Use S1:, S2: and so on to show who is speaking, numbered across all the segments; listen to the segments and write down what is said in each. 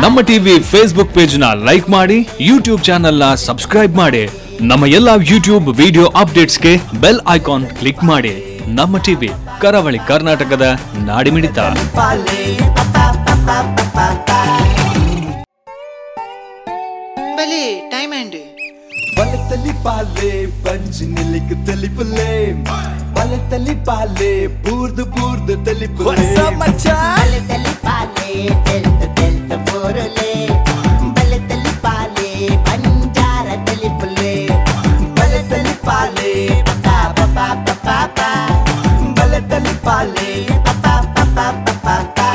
S1: ನಮ್ಮ TV Facebook page ನ like ಮಾಡಿ, ಯೂಟ್ಯೂಬ್ ಚಾನೆಲ್ ನ ಸಬ್ಸ್ಕ್ರೈಬ್ ಮಾಡಿ. ನಮ್ಮ ಎಲ್ಲಾ ಯೂಟ್ಯೂಬ್ ವಿಡಿಯೋ ಅಪ್ಡೇಟ್ಸ್ಗೆ ಬೆಲ್ ಐಕಾನ್ ಕ್ಲಿಕ್ ಮಾಡಿ. ನಮ್ಮ ಟಿವಿ, ಕರಾವಳಿ ಕರ್ನಾಟಕದ ನಾಡಿಮಿಡಿತ.
S2: ಬಲಿ ಟೈಮ್ ಹ್ಯಾಂಡ್
S3: ಬಲತಲಿ ಪಾಲೆ ಪಂಚ್ ನಿಲಿಕ್ ತಲಿ ಪುಲೆ, ಬಲತಲಿ ಪಾಲೆ ಬೂರ್ದು ಬೂರ್ದು ತಲಿ ಪುಲೆ,
S4: ಬಲತಲಿ ಪಾಲೆ ತೆಲ್ತ ತೆಲ್ತ ಬೋರಲೆ, ಬಲತಲಿ ಪಾಲೆ ಪಂಜಾರ ತಲಿ ಪುಲೆ,
S3: ಬಲತಲಿ ಪಾಲೆ
S4: ಪಪಾ ಪಪಾ ಪಪಾ,
S3: ಬಲತಲಿ ಪಾಲೆ
S4: ಪಪಾ ಪಪಾ ಪಪಾ.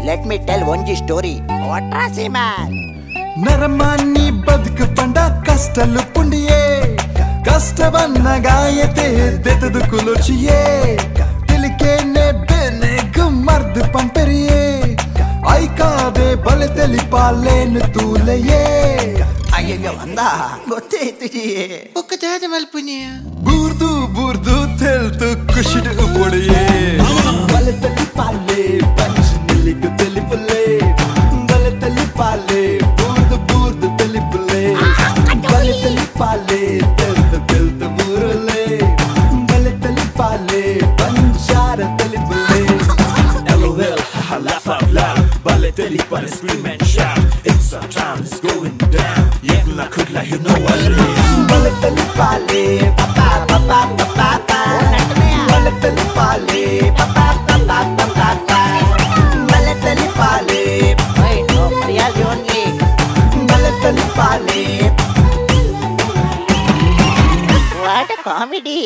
S4: ಲೆಟ್ ಮಿ ಟೆಲ್ ಒಂಜಿ ಸ್ಟೋರಿ. ಒಟ್ರಾಸಿ ಮ್ಯಾನ್
S3: ನರಮಾನಿ ಬದುಕು ಪಂಡ ಕಷ್ಟಲು ಪುಂಡಿಯೇ, ಕಷ್ಟವನ್ನ ಗಾಯತೆ ದೆತದು ಕುಲುಚಿಯೇ, ತಿಲಿಕೇನೆ ಬೆನೆಗು ಮರ್ದು ಪಂಪೆರಿಯೇ, ಐಕಾದೆ ಬಲತಲಿ ಪಾಲೇನು ತೂಲೆಯೇ.
S4: ಅಯ್ಯಯ್ಯೋ ಅಂದ ಗೊತ್ತೇ ಇತ್ತಿದೆಯೇ.
S2: ಒಕ್ಕ ಜಾದ ಮಲ್ಪುನಿಯ
S3: ಬೂರ್ದು ಬೂರ್ದು ತೆಲ್ತು ಕುಶಿಡು ಪುಡಿಯೇ, ಬಲತಲಿ ಪಾಲೆ ಪಂಚ್ ನಿಲಿಕ್ ತಲಿ ಪುಲೆ, ಬಲತಲಿ ಪಾಲೆ ಬೂರ್ದು ಬೂರ್ದು ತಲಿ ಪುಲೆ, ಬಲತಲಿ ಪಾಲೆ ತೆಲ್ತು ತೆಲ್ತು ಬೂರಲೆ, ಬಲತಲಿ ಪಾಲೆ ಪಂಚಾರ ತಲಿ Phule.
S5: LOL, haha, laugh out loud. Balotelli pale, scream and shout. It's our time, it's going down. Yekla kudla, you know what it is.
S3: ಬಲತಲಿ ಪಾಲೆ
S4: ಪಪಾ ಪಪಾ ಪಪಾ,
S3: ಬಲತಲಿ ಪಾಲೆ
S4: ಪಪಾ ಪಪಾ ಪಪಾ, ಬಲತಲಿ ಪಾಲೆ ರಿಯಲ್ ಓನ್ಲಿ,
S3: ಬಲತಲಿ ಪಾಲೆ.
S4: What a comedy.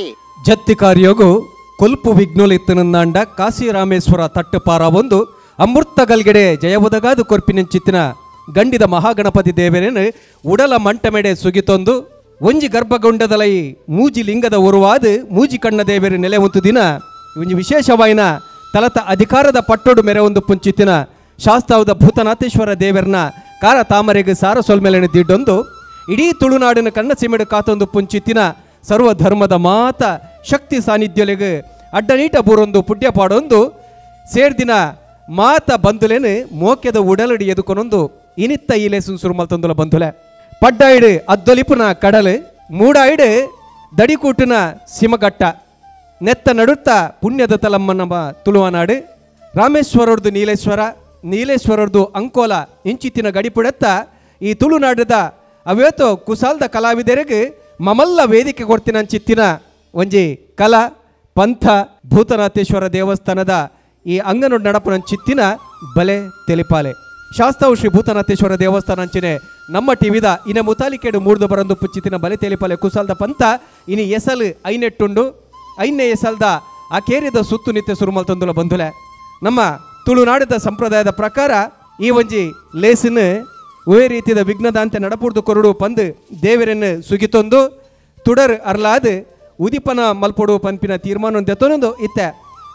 S6: ಜತ್ತಿಕಾರ್ಯೋಗು ಕೊಲ್ಪು ವಿಘ್ನೋಲಿತ್ತನಂದಾಂಡ ಕಾಶಿ ರಾಮೇಶ್ವರ ತಟ್ಟುಪಾರ ಒಂದು ಅಮೃತ ಗಲ್ಗೆಡೆ ಜಯಬುದಗಾದು ಕೊರ್ಪಿನೆಂಚಿತ್ತಿನ ಗಂಡಿದ ಮಹಾಗಣಪತಿ ದೇವರೇನು ಉಡಲ ಮಂಟಮೆಡೆ ಸುಗಿತೊಂದು ಒಂಜಿ ಗರ್ಭಗೊಂಡದಲೈ ಮೂಜಿ ಲಿಂಗದ ಉರುವಾದ ಮೂಜಿ ಕಣ್ಣ ದೇವರ ನೆಲೆ ಒಂದು ದಿನ ಒಂಜಿ ವಿಶೇಷವಾಯಿನ ತಲತ ಅಧಿಕಾರದ ಪಟ್ಟೊಡು ಮೆರೆ ಒಂದು ಪುಂಚಿತ್ತಿನ ಶಾಸ್ತಾವದ ಭೂತನಾಥೇಶ್ವರ ದೇವರನ ಕಾರ ತಾಮರೆಗೆ ಸಾರ ಸೊಲ್ಮೆಲೆನೆ ದಿಡ್ಡೊಂದು ಇಡೀ ತುಳುನಾಡಿನ ಕಣ್ಣ ಸಿಮೆಡು ಕಾತೊಂದು ಪುಂಚಿತ್ತಿನ ಸರ್ವ ಧರ್ಮದ ಮಾತ ಶಕ್ತಿ ಸಾನ್ನಿಧ್ಯಲೆಗೆ ಅಡ್ಡನೀಟ ಬೂರೊಂದು ಪುಡ್ಯ ಪಾಡೊಂದು ಸೇರ್ದಿನ ಮಾತ ಬಂದುಲೇನು ಮೋಕ್ಯದ ಉಡಲಡಿ ಎದುಕೊನೊಂದು ಇನಿತ್ತ ಇಲೆ ಸುನ್ಸುರು ಮಲ್ತೊಂದುಲ ಬಂದುಲೆ ಪಡ್ಡಾಯಿಡು ಅದ್ದೊಲಿಪುನ ಕಡಲು ಮೂಡಾಯಿಡು ದಡಿಕೂಟಿನ ಸಿಮಗಟ್ಟ ನೆತ್ತ ನಡುತ್ತ ಪುಣ್ಯದ ತಲಮ್ಮನ ತುಳುವನಾಡು ರಾಮೇಶ್ವರರ್ದು ನೀಲೇಶ್ವರ, ನೀಲೇಶ್ವರರ್ದು ಅಂಕೋಲ ಇಂಚಿತ್ತಿನ ಗಡಿಪುಡೆತ್ತ ಈ ತುಳುನಾಡದ ಅವೇತೋ ಕುಸಾಲ್ದ ಕಲಾವಿದರಿಗೆ ಮಮಲ್ಲ ವೇದಿಕೆ ಕೊಡ್ತೀನಂಚಿತ್ತಿನ ಒಂಜಿ ಕಲಾ ಪಂಥ ಭೂತನಾಥೇಶ್ವರ ದೇವಸ್ಥಾನದ ಈ ಅಂಗನೊಡ್ ನಡಪುನಂಚಿತ್ತಿನ ಬಲೆ ತೆಲಿಪಾಲೆ ಶಾಸ್ತಾವು ಶ್ರೀ ಭೂತನಾಥೇಶ್ವರ ದೇವಸ್ಥಾನ ಅಂಚಿನೆ ನಮ್ಮ ಟಿವಿದ ಇನ ಮುತಾಲಿಕೆಡು ಮೂರ್ದು ಬರಂದು ಪುಚ್ಚಿತ್ತಿನ ಬಲೆ ತೆಲಿಪಾಲೆ ಕುಸಾಲ್ದ ಪಂಥ ಇನಿ ಎಸಲ್ ಐನೆಟ್ಟುಂಡು ಐನ್ನೆ ಎಸಲ್ದ ಆ ಕೇರಿದ ಸುತ್ತು ನಿತ್ಯ ಸುರುಮಲ್ತೊಂದುಲ ಬಂದುಲೆ. ನಮ್ಮ ತುಳುನಾಡದ ಸಂಪ್ರದಾಯದ ಪ್ರಕಾರ ಈ ಒಂಜಿ ಲೇಸಿನ ಒವೇ ರೀತಿಯ ವಿಘ್ನದಾಂತೆ ನಡಪುರ್ದು ಕೊರಡು ಪಂದು ದೇವರನ್ನು ಸುಗಿತೊಂದು ತುಡರ್ ಅರ್ಲಾದು ಉದಿಪನ ಮಲ್ಪೊಡು ಪಂಪಿನ ತೀರ್ಮಾನ ದೆತ್ತೊಂದು ಇತ್ತೆ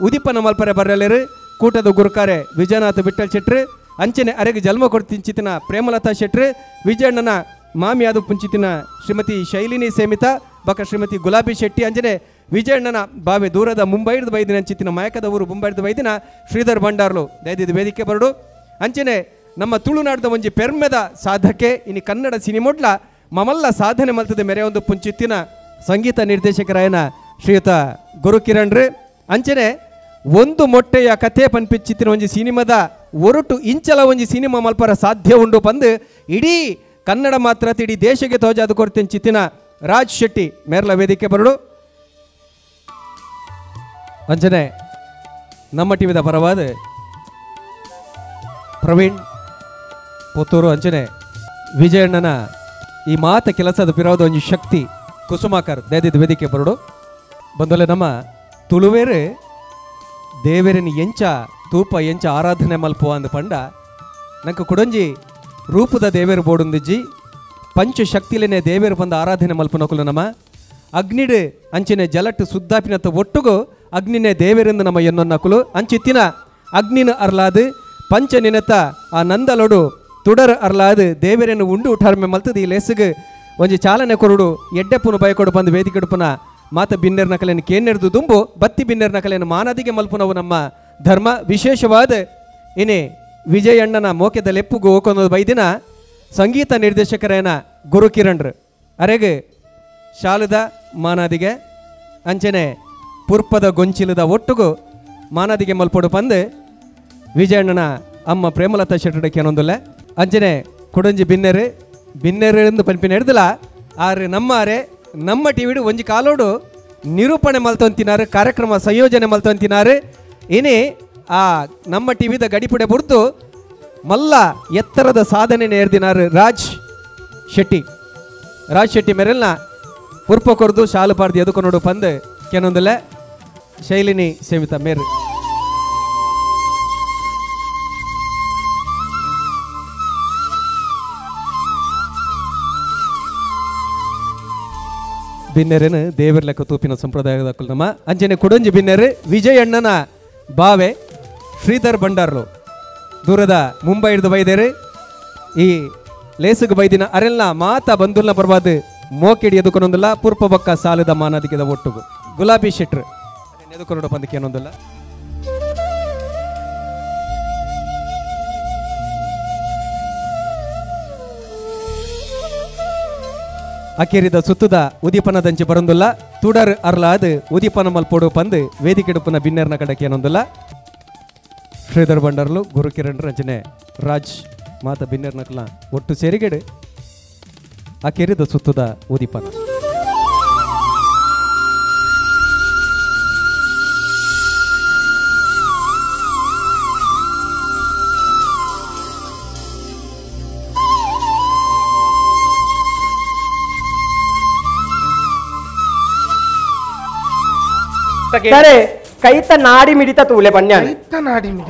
S6: ಉದಿಪನ ಮಲ್ಪರೆ ಬರಲೇರು ಕೂಟದ ಗುರುಕಾರೆ ವಿಜಯನಾಥ ವಿಠಲ್ ಶೆಟ್ರು ಅಂಚನೆ ಅರೆಗೆ ಜನ್ಮ ಕೊಡ್ತಿಂಚಿತಿನ ಪ್ರೇಮಲತಾ ಶೆಟ್ರು ವಿಜಯಣ್ಣನ ಮಾಮಿಯಾದ ಪುಂಚಿತಿನ ಶ್ರೀಮತಿ ಶೈಲಿನಿ ಸೇಮಿತ ಬಕ ಶ್ರೀಮತಿ ಗುಲಾಬಿ ಶೆಟ್ಟಿ ಅಂಜನೆ ವಿಜಯಣ್ಣನ ಬಾವೆ ದೂರದ ಮುಂಬೈಡ್ದು ಬೈದಿನ ಅಂಚಿತಿನ ಮಾಯಕದ ಊರು ಮುಂಬೈಡ್ದು ಬೈದಿನ ಶ್ರೀಧರ್ ಭಂಡಾರ್ಲು ದಯದಿದ ವೇದಿಕೆ ಬರಡು ಅಂಚನೆ ನಮ್ಮ ತುಳುನಾಡದ ಒಂಜಿ ಪೆರ್ಮೆದ ಸಾಧಕೆ ಇನಿ ಕನ್ನಡ ಸಿನಿಮೊಡ್ಲ ಮಮಲ್ಲ ಸಾಧನೆ ಮಲ್ತದ ಮೆರೆ ಒಂದು ಪುಂಚಿತ್ತಿನ ಸಂಗೀತ ನಿರ್ದೇಶಕರಾಯನ ಶ್ರೀಯುತ ಗುರು ಕಿರಣ್ರು ಅಂಚನೆ ಒಂದು ಮೊಟ್ಟೆಯ ಕಥೆ ಪನ್ಪಿಚ್ಚಿತ್ತಿನ ಒಂಜಿ ಸಿನಿಮಾದ ಒರಟು ಇಂಚಲ ಒಂಜಿ ಸಿನಿಮಾ ಮಲ್ಪರ ಸಾಧ್ಯ ಉಂಡು ಬಂದು ಇಡೀ ಕನ್ನಡ ಮಾತ್ರ ಇಡೀ ದೇಶಕ್ಕೆ ತೋಜಾದು ಕೊಡ್ತೇನೆ ಚಿತ್ತಿನ ರಾಜ್ ಶೆಟ್ಟಿ ಮೇರ್ಲ ವೇದಿಕೆ ಬರಡು ಅಂಚನೆ ನಮ್ಮ ಟಿವಿದ ಪರವಾದ ಪ್ರವೀಣ್ ಪುತ್ತೂರು ಅಂಚನೆ ವಿಜಯಣ್ಣನ ಈ ಮಾತ ಕೆಲಸದ ಪಿರೋದ ಒಂಜಿ ಶಕ್ತಿ ಕುಸುಮಾಕರ್ ದಯದಿದ್ದ ವೇದಿಕೆ ಬರಡು ಬಂದೊಲೆ ನಮ್ಮ ತುಳುವೇರು ದೇವರಿನ ಎಂಚ ತೂಪ ಎಂಚ ಆರಾಧನೆ ಮಲ್ಪುವ ಅಂದ ಪಂಡ ನಂಗೆ ಕುಡಂಜಿ ರೂಪದ ದೇವೇರು ಬೋಡುಂದಿಜ್ಜಿ ಪಂಚ ಶಕ್ತಿಲೇನೆ ದೇವೇರು ಬಂದ ಆರಾಧನೆ ಮಲ್ಪನಕುಲು ನಮ್ಮ ಅಗ್ನಿಡು ಅಂಚಿನ ಜಲಟ್ಟು ಸುದ್ದಾಪಿನತ್ತ ಒಟ್ಟುಗು ಅಗ್ನಿನೇ ದೇವೇರೆಂದು ನಮ್ಮ ಎನ್ನೊನ್ನಕುಲು ಅಂಚಿತ್ತಿನ ಅಗ್ನಿನ ಅರ್ಲಾದು ಪಂಚ ನಿನತ ಆ ನಂದಲೊಡು ತುಡರ್ ಅರ್ಲಾದು ದೇವೇರನ್ನು ಉಂಡು ಉಠಾರ್ಮೆ ಮಲ್ತದ ಈ ಲೇಸಿಗೆ ಒಂಜಿ ಚಾಲನೆ ಕೊರುಡು ಎಡ್ಡೆಪ್ಪುನು ಬಯಕೊಡು ಬಂದು ವೇದಿಕೆಡುಪುನ ಮಾತ ಬಿನ್ನೆರ್ ನಕಲೆಯನ್ನು ಕೇನೆರ್ದು ದುಂಬು ಬತ್ತಿ ಬಿನ್ನೆರ್ ನಕಲೆಯನ್ನು ಮಾನದಿಗೆ ಮಲ್ಪುನವು ನಮ್ಮ ಧರ್ಮ ವಿಶೇಷವಾದ ಇನಿ ವಿಜಯ್ ಅಣ್ಣನ ಮೋಕೆದ ಲೆಪ್ಪುಗು ಹೋಕೊಂದು ಬೈದಿನ ಸಂಗೀತ ನಿರ್ದೇಶಕರೇನ ಗುರು ಕಿರಣ್ರು ಅರೆಗೆ ಶಾಲದ ಮಾನಾದಿಗೆ ಅಂಚನೆ ಪುರ್ಪದ ಗೊಂಚಿಲದ ಒಟ್ಟುಗು ಮಾನಾದಿಗೆ ಮಲ್ಪೊಡು ಬಂದು ವಿಜಯಣ್ಣನ ಅಮ್ಮ ಪ್ರೇಮಲತಾ ಶೆಟ್ಟಡಕ್ಕೆ ಅನ್ನೊಂದುಲ್ಲ ಅಂಚನೆ ಕುಡಂಜಿ ಬಿನ್ನೆರು ಎಂದು ಪನ್ಪಿನ ಹಿಡ್ದಲ್ಲ ಆರೆ ನಮ್ಮ ಟಿವಿಡು ಒಂಜಿ ಕಾಲೋಡು ನಿರೂಪಣೆ ಮಲ್ತೊಂತಿನಾರು ಕಾರ್ಯಕ್ರಮ ಸಂಯೋಜನೆ ಮಲ್ತೊಂತಿನಾರು ಇನಿ ಆ ನಮ್ಮ ಟಿವಿದ ಗಡಿಪುಡೆ ಬುರ್ತು ಮಲ್ಲ ಎತ್ತರದ ಸಾಧನೆ ನೇರ್ದಿನಾರು ರಾಜ್ ಶೆಟ್ಟಿ ಮೆರೆಲ್ನ ಪುರ್ಪ ಕೊರ್ದು ಶಾಲು ಪಾರ್ದು ಎದುಕೊಂಡು ಪಂದು ಕೆನೊಂದುಲ್ಲ ಶೈಲಿನಿ ಸೇವಿತ ಮೇರು ಬಿನ್ನೆರೇನು ದೇವರ ಲೆಕ್ಕ ತೂಪಿನ ಸಂಪ್ರದಾಯದ ನಮ್ಮ ಅಂಚನೆ ಕುಡಂಜಿ ಬಿನ್ನೆರು ವಿಜಯ್ ಅಣ್ಣನ ಬಾವೆ ಶ್ರೀಧರ್ ಭಂಡಾರ್ಲು ದೂರದ ಮುಂಬೈ ಹಿಡಿದು ಬೈದೇರು ಈ ಲೇಸುಗೆ ಬೈದಿನ ಅರೆಲ್ಲ ಮಾತ ಬಂದುಲ್ನ ಬರ್ಬಾದು ಮೋಕೆಡಿ ಎದುಕೊನೊಂದಿಲ್ಲ ಪೂರ್ಪ ಬಕ್ಕ ಸಾಲದ ಮಾನದಿಗೆದ ಒಟ್ಟುಗು ಗುಲಾಬಿ ಶೆಟ್ರು ಎದುಕೊಂಡು ಪಂದಕ್ಕೆ ಏನೊಂದಿಲ್ಲ ಅಕೇರಿದ ಸುತ್ತದ ಉದೀಪನದಂಚೆ ಬರೊಂದುಲ್ಲ ತುಡರ್ ಅರ್ಲಾದ್ ಉದೀಪನ ಮಲ್ಪೋಡು ಪಂದು ವೇದಿಕೆಡುಪನ ಬಿನ್ನೆರ್ನ ಕಡಕ್ಕೆ ಏನೊಂದಿಲ್ಲ ಶ್ರೀಧರ್ ಭಂಡಾರ್ಲು ಗುರು ಕಿರಣ್ ರಚನೆ ರಾಜ್ ಮಾತ ಬಿನ್ನೆರ್ನಕ್ಲ ಒಟ್ಟು ಸೇರಿಗೆಡು ಅಕೇರಿದ ಸುತ್ತದ ಉದೀಪನ
S7: ಸರಿ ಕೈತ ನಾಡಿ ಮಿಡಿತ ತೂಲೆ ಬನ್ಯ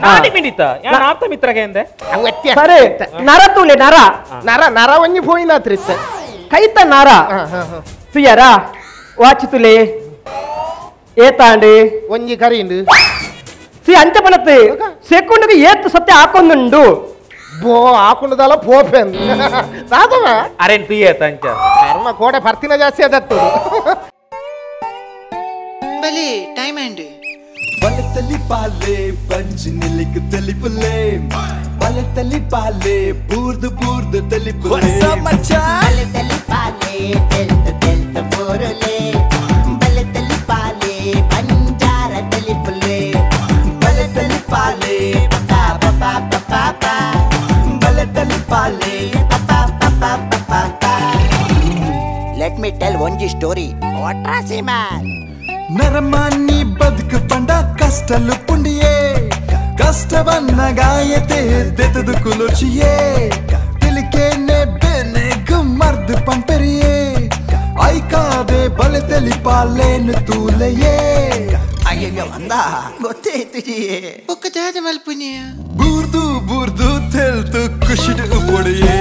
S8: ನಾಡಿ ಮಿಡಿತ ಯಾನ್ ಆಪ್ತ ಮಿತ್ರಗೆ ಎಂದೆ
S7: ಸರಿ ನರ ತೂಲೆ ನರ
S8: ನರ ಒಂಜಿ ಪೋಯಿನ ತ್ರಿತ್ತ
S7: ಕೈತ ನರ ಸುಯರ ವಾಚಿ ತುಲೆ ಏತಾಂಡಿ
S8: ಒಂಜಿ ಕರಿಂಡು
S7: ಸಿ ಅಂಚ ಪಣತ್ತು ಸೆಕೆಂಡ್ಗೆ ಏತ್ತು ಸತ್ಯ ಹಾಕೊಂದುಂಡು
S8: ಬೋ ಹಾಕೊಂಡದಲ್ಲ ಪೋಪೆ ರಾಧವ ಅರೆನ್ ತುಯ್ಯ ತಂಚ ಕರ್ಮ ಕೋಡೆ ಪರ್ತಿನ ಜಾಸ್ತಿ ಅದತ್ತು
S2: ಬಲಿ ಟೈಮ್ ಅಂಡ್
S3: ಬಲತಲಿ ಪಾಲೆ ಪಂಚ ನಿಲಿಕ ತಲಿ ಪುಲೆ ಬಲತಲಿ ಪಾಲೆ ಬೂರ್ದು ತಲಿ ಪುಲೆ
S4: ಬಲತಲಿ ಪಾಲೆ ತೆಲ್ತ ಬೋರಲೆ ಬಲತಲಿ ಪಾಲೆ ಬಂಜಾರ ತಲಿ ಪುಲೆ ಬಲತಲಿ ಪಾಲೆ ಪಾಪ ಬಲತಲಿ ಪಾಲೆ ಪಾಪ ಲೆಟ್ ಮಿ ಟೆಲ್ ಒಂಜಿ ಸ್ಟೋರಿ ವಾಟ್ರಾಸಿ ಮ್ಯಾನ್
S3: ನರಮಾನಿ ಬದುಕು ಪಂಡ ಕಷ್ಟಲು ಪುಂಡಿಯೇ ಕಷ್ಟವನ್ನ ಗಾಯತೆ ದೆತದು ಕುಲುಚಿಯೇ ತಿಲಿಕೇನೆ ಬೆನೆಗು ಮರ್ದು ಪಂಪೆರಿಯೇ ಐಕಾದೆ ಬಲೆ ತಲಿ ಪಾಲೇನು ತೂಲೆಯೇ
S4: ಅಯ್ಯಯ್ಯೋ ಅಂದ ಗೊತ್ತೇ ತುಜಿಯೇ
S2: ಒಕ್ಕದಾದ ಮಲ್ಪುನಿಯ
S3: ಬೂರ್ದು ತೆಲ್ತು ಖುಷಿಡು ಪೊಡಿಯೇ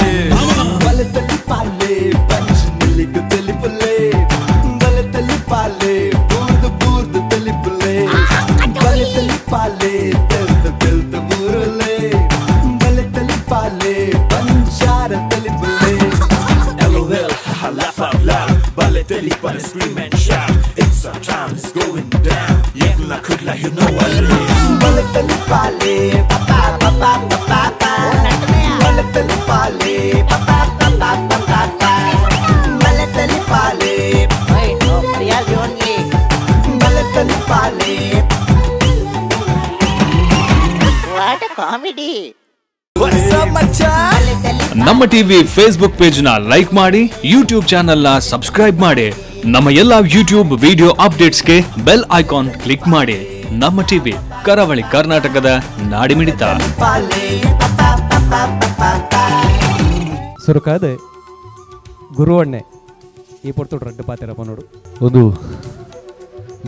S3: ಬಲೆ ತಲಿ ಪಾಲೆ ಪಂಚ ನಿಲಿಕ ತಲಿ ಪುಲೆ ಬಲೆ ತಲಿ ಪಾಲೆ ಬೂರ್ದು ತಲಿ ಪುಲೆ ಬಲೆ ತಲಿ ಪಾಲೆ ತೆಲ್ತ ಬೂರಲೆ ಬಲೆ ತಲಿ ಪಾಲೆ ಬಂಜಾರ ತಲಿ Phule
S5: LOL, I laugh out loud. Ballet telly, ballet scream and shout. It's our time, it's going down. Yeah, I could let you know I live.
S3: ಬಲೆ ತಲಿ ಪಾಲೆ ಬಲೆ ತಲಿ ಪಾಲೆ
S4: ಬಲೆ ತಲಿ ಪಾಲೆ ರಿಯಲ್ ಓನ್ಲಿ
S3: ಬಲೆ ತಲಿ ಪಾಲೆ
S4: ವಾಟ್ ಕಾಮಿಡಿ
S1: ನಮ್ಮ ಟಿವಿ ಫೇಸ್ಬುಕ್ ಪೇಜ್ ನ ಲೈಕ್ ಮಾಡಿ ಯೂಟ್ಯೂಬ್ ಚಾನೆಲ್ ನ ಸಬ್ಸ್ಕ್ರೈಬ್ ಮಾಡಿ ನಮ್ಮ ಎಲ್ಲಾ ಯೂಟ್ಯೂಬ್ ವಿಡಿಯೋ ಅಪ್ಡೇಟ್ಸ್ಗೆ ಬೆಲ್ ಐಕಾನ್ ಕ್ಲಿಕ್ ಮಾಡಿ. ನಮ್ಮ ಟಿವಿ ಕರಾವಳಿ ಕರ್ನಾಟಕದ ನಾಡಿಮಿಡಿತ.
S6: ಸುರುಕಾದ ಗುರುವಣ್ಣೆ ಈ ಪೊರ್ತು ರಡ್ಡು ಪಾತೆರಪ್ಪ ನೋಡು
S9: ಒಂದು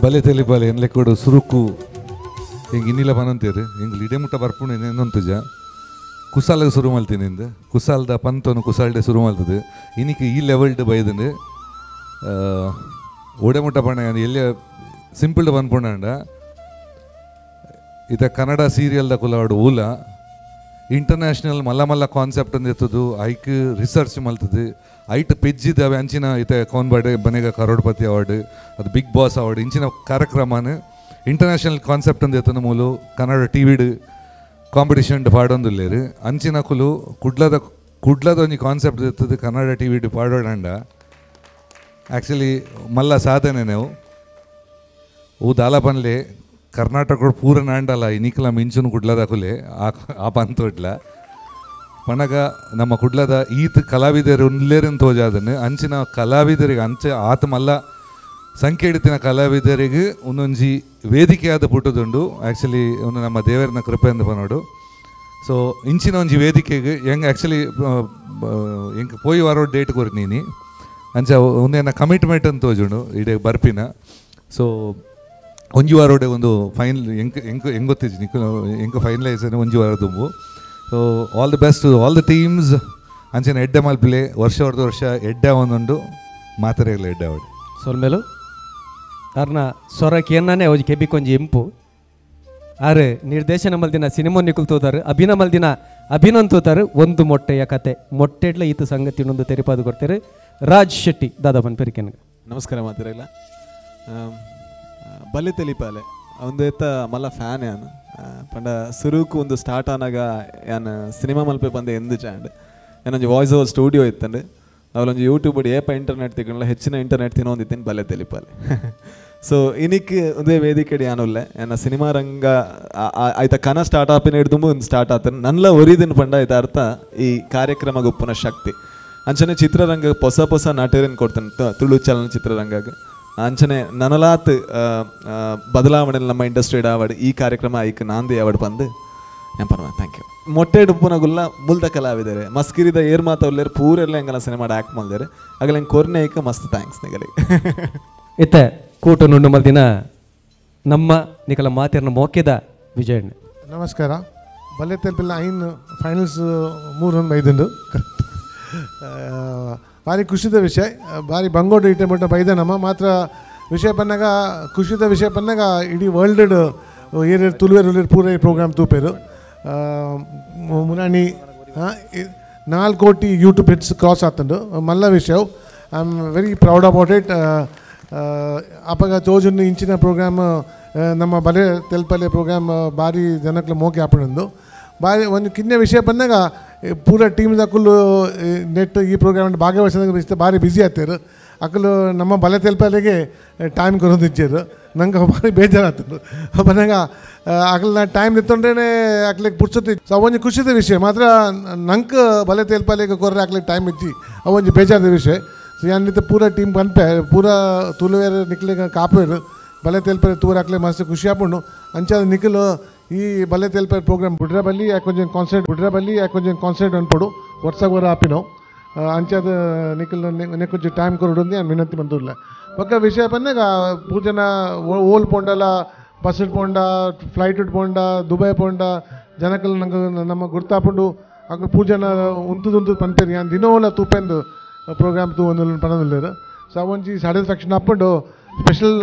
S9: ಬಲೆ ತಲೆ ಬಲೆ ಎನ್ಲೆ ಕೊಡು ಸುರುಕು ಹಿಂಗೆ ಇನ್ನಿಲ್ಲ ಬನಂತೀರಿ ಹಿಂಗೆ ಇಡೇ ಮುಟ್ಟ ಬರ್ಪುಣ ಏನಂತುಜ ಕುಸಾಲಾಗ ಶುರು ಮಾಡ್ತೀನಿ ಇಂದ ಕುಸಾಲ್ದ ಪಂತನು ಕುಸಾಲ್ಡೆ ಶುರು ಮಾಡ್ತದೆ ಇನ್ನಿಕ್ಕೆ ಈ ಲೆವೆಲ್ಡ್ ಬೈದನು ಒಡೆ ಮುಟ್ಟ ಪಣ ಎಲ್ಲಿ ಸಿಂಪಲ್ಡ್ ಬಂದ್ಪುಂಡ ಇತ ಕನ್ನಡ ಸೀರಿಯಲ್ದ ಕುಲಾಡು ಊಲ ಇಂಟರ್ನ್ಯಾಷನಲ್ ಮಲ್ಲ ಕಾನ್ಸೆಪ್ಟ್ ಅಂದ್ ಎತ್ತದು ಐಕ್ ರಿಸರ್ಚ್ ಮಲ್ತದೆ ಐಟ್ ಪೆಜ್ಜಿದ್ದಾವೆ ಅಂಚಿನ ಇತ ಕೋನ್ಬಾಡೆ ಬನೆಗ ಕರೋಡ್ಪತಿ ಅವಾರ್ಡ್ ಅದು ಬಿಗ್ ಬಾಸ್ ಅವಾರ್ಡ್ ಇಂಚಿನ ಕಾರ್ಯಕ್ರಮನ ಇಂಟರ್ನ್ಯಾಷನಲ್ ಕಾನ್ಸೆಪ್ಟ್ ಅಂದ್ ಎತ್ತನ ಮೂಲು ಕನ್ನಡ ಟಿವಿಡ್ ಕಾಂಪಿಟೇಷನ್ ಪಾಡೊಂದುಲ್ಲೇರು ಅಂಚಿನಕುಲು ಕುಡ್ಲದ ಒಂಜಿ ಕಾನ್ಸೆಪ್ಟ್ ಇರ್ತದೆ ಕನ್ನಡ ಟಿ ವಿ ಪಾಡೋಡಂಡ ಆ್ಯಕ್ಚುಲಿ ಮಲ್ಲ ಸಾಧನೆ ನಾವು ದಾಲ ಪನ್ಲೆ ಕರ್ನಾಟಕ ಪೂರ ನಾಂಡಲ್ಲ ಇನಿಕಲ ಮಿಂಚುನು ಕುಡ್ಲದಕುಲೆ ಆ ಪಂತೋಡ್ಲ ಪಣಗ ನಮ್ಮ ಕುಡ್ಲದ ಈತ್ ಕಲಾವಿದರು ಉನ್ಲೇರನ್ ತೋಜಾದನ್ನು ಅಂಚಿನ ಕಲಾವಿದರಿಗೆ ಆತ ಮಲ್ಲ ಸಂಖ್ಯೆ ಹಿಡಿತಿನ ಕಲಾವಿದರಿಗೆ ಒಂದೊಂಜಿ ವೇದಿಕೆಯಾದ ಪುಟ್ಟದುಂಡು ಆ್ಯಕ್ಚುಲಿ ಒಂದು ನಮ್ಮ ದೇವರನ್ನ ಕೃಪೆಯಿಂದ ಪನೋಡು ಸೊ ಇಂಚಿನ ಒಂಜಿ ವೇದಿಕೆಗೆ ಹೆಂಗೆ ಆ್ಯಕ್ಚುಲಿ ಹೆಂಗೆ ಪೋಯಿ ವಾರೋ ಡೇಟ್ ಕೊರಿ ನೀನು ಅಂಚ ಒಂದೇನ ಕಮಿಟ್ಮೆಂಟ್ ಅಂತ ತೋಜುಂಡು ಇಡೇ ಬರ್ಪಿನ ಸೊ ಒಂಜಿ ವಾರೋಡೆ ಒಂದು ಫೈನಲ್ ಹೆಂಗೆ ಗೊತ್ತಿದ್ದು ನಿಕ್ಕು ಫೈನಲೈಸ್ ಒಂಜಿ ವಾರ ತುಂಬು so all the best all the teams ಅಂಚಿನ ಎಡ್ಡೆ ಮಲ್ಪಿಲೆ ವರ್ಷ ಎಡ್ಡೆ ಒಂದುಂಡು ಮಾತರೆಗಳ ಎಡ್ಡೆ ಅವಡು
S6: ಸೊಲ್ಮೇಲು ಅರ್ನ ಸೊರಕ್ಕೆ ಏನೇ ಅವ್ಜಿ ಕೆಬಿಕೊಂಜಿ ಇಂಪು ಆರು ನಿರ್ದೇಶನ ಮಲ್ದಿನ ಸಿನಿಮಾ ನಿಕುಲ್ ತೋತಾರು ಮಲ್ದಿನ ಅಭಿನಂದ್ ತೋತಾರು ಒಂದು ಮೊಟ್ಟೆಯ ಕತೆ ಮೊಟ್ಟೆಡ್ಲ ಈತ ಸಂಗತಿ ಇನ್ನೊಂದು ತೆರಿಪಾದು ಕೊಡ್ತಾರೆ ರಾಜ್ ಶೆಟ್ಟಿ ದಾದಾಪನ್ ಪೆರಿಕೆನ್ಗೆ
S10: ನಮಸ್ಕಾರ ಮಾತಿರಲ್ಲ ಬಲ್ಲೆ ತೆಲಿಪಾಲೆ ಒಂದು ಎತ್ತ ಮಲ್ಲ ಫ್ಯಾನ್ ಯಾನು ಪಂಡ ಸುರುಕು ಒಂದು ಸ್ಟಾರ್ಟ್ ಆನಾಗ ಯಾನು ಸಿನಿಮಾ ಮಲ್ಪೆ ಬಂದೆ ಎಂದು ಚಾಂಡ್ ಏನೊಂದು ವಾಯ್ಸ್ ಓವರ್ ಸ್ಟುಡಿಯೋ ಇತ್ತಂಡು ಅವಳೊಂದು ಯೂಟ್ಯೂಬ್ ಏಪ ಇಂಟರ್ನೆಟ್ ತಿನ್ನಲ್ಲ ಹೆಚ್ಚಿನ ಇಂಟರ್ನೆಟ್ ತಿನ್ನೋಂದಿದ್ದೀನಿ ಬಲ್ಲೆ ತೆಲಿಪಾಲೆ ಸೊ ಇನಿಕ್ ಒಂದೇ ವೇದಿಕೆ ಯಾನುಲ್ಲೆ ಏನ ಸಿನಿಮಾ ರಂಗ ಆಯ್ತ ಕನ ಸ್ಟಾರ್ಟ್ ಆಪಿನ ಹಿಡ್ದುಂಬು ಒಂದು ಸ್ಟಾರ್ಟ್ ಆತನ ನನ್ಲ ಒರಿದಿನ ಪಂಡ ಆಯ್ತ ಅರ್ಥ ಈ ಕಾರ್ಯಕ್ರಮ ಗೊಪ್ಪನ ಶಕ್ತಿ ಅಂಚನೆ ಚಿತ್ರರಂಗ ಹೊಸ ನಟರನ್ನು ಕೊಡ್ತಾನೆ ತುಳು ಚಲನಚಿತ್ರರಂಗಕ್ಕೆ ಅಂಚನೆ ನನಲಾತ್ ಬದಲಾವಣೆ ನಮ್ಮ ಇಂಡಸ್ಟ್ರಿ ಆವಡ್ ಈ ಕಾರ್ಯಕ್ರಮ ಐಕ್ ನಾಂದಿ ಆವಡ್ ಬಂದು ഞാൻ പറഞ്ഞു ಥ್ಯಾಂಕ್ ಯು ಮೊಟ್ಟೆ ಡುಪ್ಪುನಗುಲ್ಲ ಮುಲ್ದ ಕಲಾವಿದರೆ ಮಸ್ಕಿರಿದ ಏರ್ ಮಾತವ್ಲೇರು ಪೂರೆಲ್ಲ ಹೆಂಗಲ್ಲ ಸಿನಿಮಾಡ ಆ್ಯಕ್ಟ್ ಮಾಡಿದಾರೆ ಆಗಲ್ಲ ಹೆಂಗೆ ಕೊರ್ನೆ ಐಕ ಮಸ್ತ್ ಥ್ಯಾಂಕ್ಸ್ ನಿಗಲಿ
S6: ಇತ್ತ ಕೂಟ ನುಣ್ಣು ಮಲ್ದಿನ ನಮ್ಮ ನಿಕಲ ಮಾತಿನ ಮೋಕೆದ ವಿಜಯಣ್ಣ
S11: ನಮಸ್ಕಾರ ಬಲ್ಲೆ ತೆಲ್ಪಿಲ್ಲ ಐನ್ ಫೈನಲ್ಸ್ 3-5 ಕರೆಕ್ಟ್ ಭಾರಿ ಖುಷಿದ ವಿಷಯ ಭಾರಿ ಬಂಗೋಡು ಇಟ್ಟೆ ಮಟ್ಟ ಬೈದನಮ್ಮ ಮಾತ್ರ ವಿಷಯ ಬಂದಾಗ ಖುಷಿದ ವಿಷಯ ಬಂದಾಗ ಇಡೀ ವರ್ಲ್ಡ್ ಏರಿಯರ್ ತುಳುವೇರು ಪೂರ ಪ್ರೋಗ್ರಾಮ್ ತೂಪೇರು ಮುನಾನಿ 4 ಕೋಟಿ ಯೂಟ್ಯೂಬ್ ಹಿಟ್ಸ್ ಕ್ರಾಸ್ ಆತಂಡು ಮಲ್ಲ ವಿಷಯ I am very proud about it ಅಪಗ ತೋಜನ್ನು ಇಂಚಿನ ಪ್ರೋಗ್ರಾಮ್ ನಮ್ಮ ಬಲೆ ತೆಲ್ಪಲೆ ಪ್ರೋಗ್ರಾಮ್ ಭಾರಿ ಜನಕ್ಕೆ ಮೋಕೆ ಹಾಪಣಂದು ಭಾರಿ ಒಂದು ಕಿನ್ನೆ ವಿಷಯ ಬಂದಾಗ ಪೂರ ಟೀಮ್ದ ಅಕ್ಕಲು ನೆಟ್ ಈ ಪ್ರೋಗ್ರಾಮ್ ಭಾಗವಹಿಸಿದಾಗ ಭಾರಿ ಬ್ಯುಸಿ ಆಗ್ತಾರೆ ಅಕ್ಕಲು ನಮ್ಮ ಬಲೆ ತೆಲ್ಪಲೆಗೆ ಟೈಮ್ ಕೊಡೋದು ಇಚ್ಚಾರು ನಂಗೆ ಭಾರಿ ಬೇಜಾರಾಗ್ತದೆ ಬಂದಾಗ ಅಕ್ಕಲ್ ಟೈಮ್ ನಿಂತ್ಕೊಂಡ್ರೆ ಅಕ್ಲಿಗೆ ಪುಡ್ಸತಿ ಅವೊಂದು ಖುಷಿದ ವಿಷಯ ಮಾತ್ರ ನಂಗೆ ಬಲೆ ತೆಲ್ಪಲೆಗೆ ಕೊರ್ರೆ ಅಕ್ಲಿಗೆ ಟೈಮ್ ಇಚ್ಚಿ ಅವೊಂದು ಬೇಜಾರದ ವಿಷಯ ಸೊ ಯಾನಿತ್ತು ಪೂರ ಟೀಮ್ ಬಂದ್ಪೆ ಪೂರ ತುಳುವೇರು ನಿಕ್ಲಿಗೆ ಕಾಪೇರು ಬಲೆ ತೆಲ್ಪರೆ ತೂರ ಹಾಕ್ಲೆ ಮಸ್ತ್ ಖುಷಿ ಹಾಕೊಂಡು ಅಂಚಾದ ನಿಖಿಲು ಈ ಬಲೆ ತೆಲ್ಪರೆ ಪ್ರೋಗ್ರಾಮ್ ಬಿಡ್ರೆ ಬಲ್ಲಿ ಯಾಕೊಂಚ ಕಾನ್ಸರ್ಟ್ ಅನ್ಪಡು ವರ್ಷ ಆಪಿನೋ ಅಂಚಾದ ನಿಖಿಲ್ ನೆಕ್ಕೊಂಚ ಟೈಮ್ ಕೊರಡು ನಾನು ವಿನಂತಿ ಬಂದಿಲ್ಲ ಪಕ್ಕ ವಿಷಯ ಬಂದಾಗ ಪೂಜನ ಓಲ್ ಪೋಂಡಲ್ಲ ಬಸ್ ಪೋಂಡ ಫ್ಲೈಟ್ ಪೋಂಡ ದುಬೈ ಪೋಂಡ ಜನಕಲ್ ನಂಗೆ ನಮ್ಮ ಗುರ್ತಾಪುಂಡು ಅಕ್ಕ ಪೂಜನ ಉಂತುದು ಪಂತೇರಿ ನಾನು ದಿನೋಲ ತೂಪೆಂದು ಪ್ರೋಗ್ರಾಮ್ ತೂ ಒಂದು ಪಣದಿಲ್ಲೇರು ಸೊ ಅವೊಂಜಿ ಸ್ಯಾಟಿಸ್ಫ್ಯಾಕ್ಷನ್ ಹಾಕೊಂಡು ಸ್ಪೆಷಲ್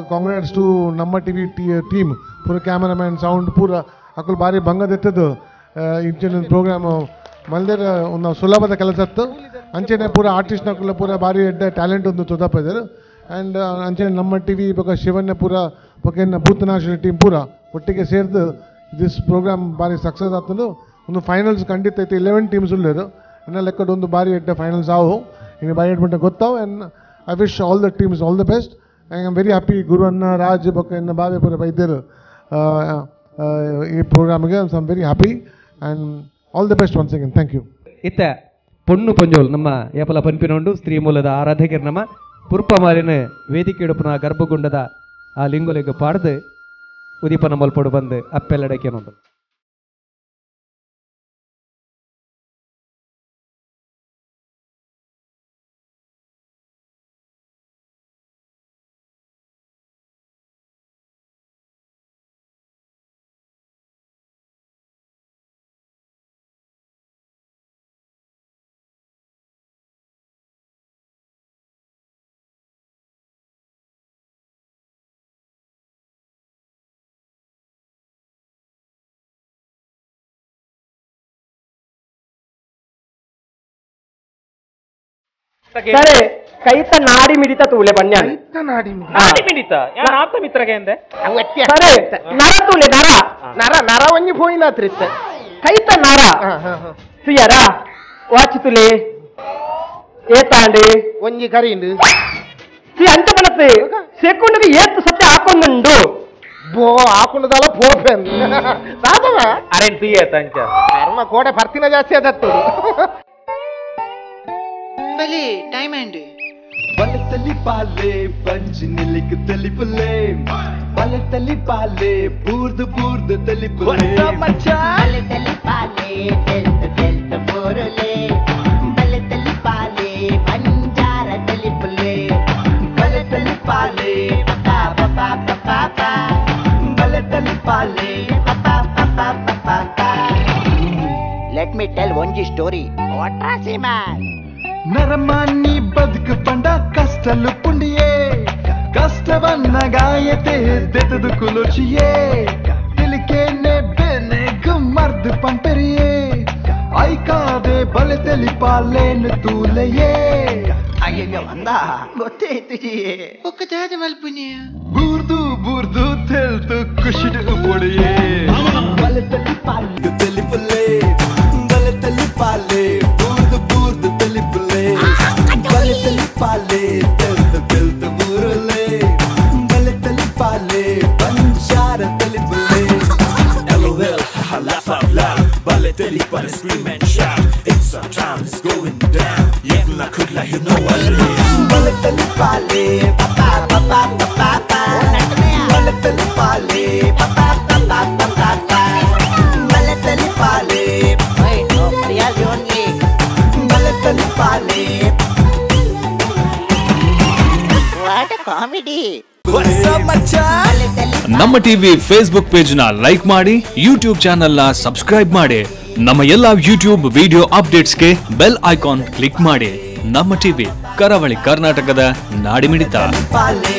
S11: ಕಾಂಗ್ರಾಟ್ಸ್ ಟು ನಮ್ಮ ಟಿ ವಿ ಟೀಮ್ ಪೂರ ಕ್ಯಾಮರಾಮ್ಯಾನ್ ಸೌಂಡ್ ಪೂರ ಅಕ್ಕಲು ಭಾರಿ ಭಂಗದೆತ್ತದು ಇಂಚಿನ ಪ್ರೋಗ್ರಾಮು ಮಲ್ದೇರ ಒಂದು ಸುಲಭದ ಕೆಲಸ ಇತ್ತು ಅಂಚೆನೆ ಪೂರ ಆರ್ಟಿಸ್ಟ್ ನಕ್ಕಲ್ಲ ಪೂರ ಭಾರಿ ಎಡ್ಡ ಟ್ಯಾಲೆಂಟ್ ಒಂದು ತೊದಪಿದ್ದಾರೆ ಆ್ಯಂಡ್ ಅಂಚೆನೆ ನಮ್ಮ ಟಿ ವಿ ಬಗ್ಗೆ ಶಿವಣ್ಣ ಪೂರ ಬಗ್ಗೆ ಭೂತನಾಶ ಟೀಮ್ ಪೂರ ಒಟ್ಟಿಗೆ ಸೇರಿದು ದಿಸ್ ಪ್ರೋಗ್ರಾಮ್ ಭಾರಿ ಸಕ್ಸಸ್ ಆಗ್ತದೆ ಒಂದು ಫೈನಲ್ಸ್ ಖಂಡಿತ ಐತೆ 11 ಟೀಮ್ಸ್ ಉಳ್ಳೇರು ಇನ್ನು ಲೆಕ್ಕದ ಒಂದು ಭಾರಿ ಎಡ್ಡ ಫೈನಲ್ಸ್ ಆವು ಇನ್ನು ಭಾರಿ ಎಡ್ಬಿಟ್ಟು ಗೊತ್ತಾವು and I wish all the teams all the best I am very happy Guru ಅನ್ನ ರಾಜ್ ಬಗ್ಗೆ ಇನ್ನು ಬಾವೆ ಪೂರ ಬೈದ್ಯರು ಈ ಪ್ರೋಗ್ರಾಮಿಗೆ I am very happy and all the best once again thank you
S6: ಇತ್ತ ಪೊಣ್ಣು ಪೊಂಜೋಲ್ ನಮ್ಮ ಏಪಲ ಪನ್ಪಿನೊಂಡು ಸ್ತ್ರೀ ಮೂಲದ ಆರಾಧಕರು ನಮ್ಮ ಪುರ್ಪ ಮಾರಿನ ವೇದಿಕೆ ಇಡುಪನ ಗರ್ಭಗುಂಡದ ಆ ಲಿಂಗುಲೆಗೆ ಪಾಡ್ದು ಉದೀಪನ ಮಲ್ಪಡು ಬಂದು ಅಪ್ಪೆಲ್ಲಡಕ್ಕೆ ನೋಡು
S7: ಸರಿ ಕೈತ ನಾಡಿ ಮಿಡಿತ ತೂಲೆ ಬನ್ನಿ
S8: ನಾಡಿ
S7: ನಾಡಿ ಮಿಡಿತ
S8: ಆತ ಮಿತ್ರಗೆ ಅಂದೆ
S7: ಸರಿ ನರ ತೂಲೆ ನರ
S8: ನರ ನರ ಒಂಜಿ ಪೋಯಿನ ತ್ರಿತ್ತ
S7: ಕೈತ ನರ ಸಿಯರ ವಾಚ್ ತುಲೆ ಏತಾಂಡಿ
S8: ಒಂಜಿ ಕರಿಂಡು
S7: ಸಿ ಅಂಚ ಬಲತ್ತೆ ಸೆಕೆಂಡ್ಗೆ ಏತ್ ಸತ್ಯ ಹಾಕೊಂಡುಂಡು
S8: ಬೋ ಹಾಕೊಂಡದಲ್ಲ ಪೋಪೆ ಸಾಧವ
S7: ಅರೆನ್ ಪಿಯೇತ ಅಂಚ
S8: ಕರ್ಮ ಕೋಡೆ ಪರ್ತಿನ ಜಾಸ್ತಿ ಅದತ್ತು
S2: ಬಲೆ ಟೈಮ್ ಹ್ಯಾಂಡ್
S3: ಬಲತಲಿ ಪಾಲೆ ಪಂಚ್ ನಿಲಿಕ್ ತಲಿಪುಲೆ ಬಲತಲಿ ಪಾಲೆ ಬೂರ್ದು ಬೂರ್ದು ತಲಿಪುಲೆ
S4: ಬಲತಲಿ ಪಾಲೆ ತೆಲ್ತ್ ತೆಲ್ತ್ ಬೋರಲೆ ಬಲತಲಿ ಪಾಲೆ ಪಂಜಾರ ತಲಿಪುಲೆ
S3: ಬಲತಲಿ ಪಾಲೆ
S4: ಪಪಾ ಪಪಾ ಪಪಾ ಪಾ
S3: ಬಲತಲಿ ಪಾಲೆ
S4: ಪಪಾ ಪಪಾ ಪಪಾ ಪಾ ಲೆಟ್ ಮಿ ಟೆಲ್ ಒಂಜಿ story what are C man
S3: ನರಮಾನಿ ಬದುಕು ಪಂಡ ಕಷ್ಟಲು ಪುಂಡಿಯೇ ಕಷ್ಟವನ್ನ ಗಾಯತೆ ದೆತದು ಕುಲುಚಿಯೇ ತಿಲಿಕೇನೆ ಬೆನೆ ಗುಮ್ಮರ್ದು ಪಂಪೆರಿಯೇ ಐಕಾದೆ ಬಲೆ ತೆಲಿ ಪಾಲೇನು ತೂಲೆಯೇ
S4: ಅಯ್ಯಯ್ಯೋ ಅಂದ ಗೊತ್ತೇ ತುಜಿಯೇ
S2: ಒಕ್ಕ ದಾದ ಮಲ್ಪುನಿಯ
S3: ಬೂರ್ದು ಬೂರ್ದು ತೆಲ್ತು ಕುಶಿಡು ಪುಡಿಯೇ ಬಲೆ ತೆಲಿ ಪಾಲೆ ತೆಲಿಪುಲೆ ಬಲೆ ತೆಲಿ ಪಾಲೆ ಬೂರ್ದು ಬೂರ್ದು ತೆಲಿಪುಲೆ ಬಲೆ ತೆಲಿ ಪಾಲೆ ತೆಲ್ತು ತೆಲ್ತು ಬೂರಲೆ ಬಲೆ ತೆಲಿ ಪಾಲೆ ಪಂಚಾರ ತೆಲಿಪುಲೆ
S5: LOL, haha, laugh out loud. Bale teli pale, scream and shout. It's our time, it's going down. Yeah, I could like you know what it is.
S3: ಬಲೆ ತೆಲಿ ಪಾಲೆ
S4: ಪಪಾ ಪಪಾ ಪಪಾ ಪಾ
S3: ಬಲೆ ತೆಲಿ ಪಾಲೆ
S4: ಪಪಾ ಪಪಾ ಪಪಾ ಪಾ
S3: ಬಲೆ ಪಾಲೆ
S4: ಓಯ್ ನೋ ರಿಯಲ್ ಓನ್ಲಿ
S3: ಬಲೆ ಪಾಲೆ
S4: what a comedy
S3: What's up, ಮಚಾನ್?
S1: ನಮ್ಮ ಟಿವಿ ಫೇಸ್ಬುಕ್ ಪೇಜ್ ನ ಲೈಕ್ ಮಾಡಿ ಯೂಟ್ಯೂಬ್ ಚಾನೆಲ್ ನ ಸಬ್ಸ್ಕ್ರೈಬ್ ಮಾಡಿ ನಮ್ಮ ಎಲ್ಲಾ ಯೂಟ್ಯೂಬ್ ವಿಡಿಯೋ ಅಪ್ಡೇಟ್ಸ್ಗೆ ಬೆಲ್ ಐಕಾನ್ ಕ್ಲಿಕ್ ಮಾಡಿ. ನಮ್ಮ ಟಿವಿ ಕರಾವಳಿ ಕರ್ನಾಟಕದ ನಾಡಿಮಿಡಿತ.
S3: ಪಾಲೆ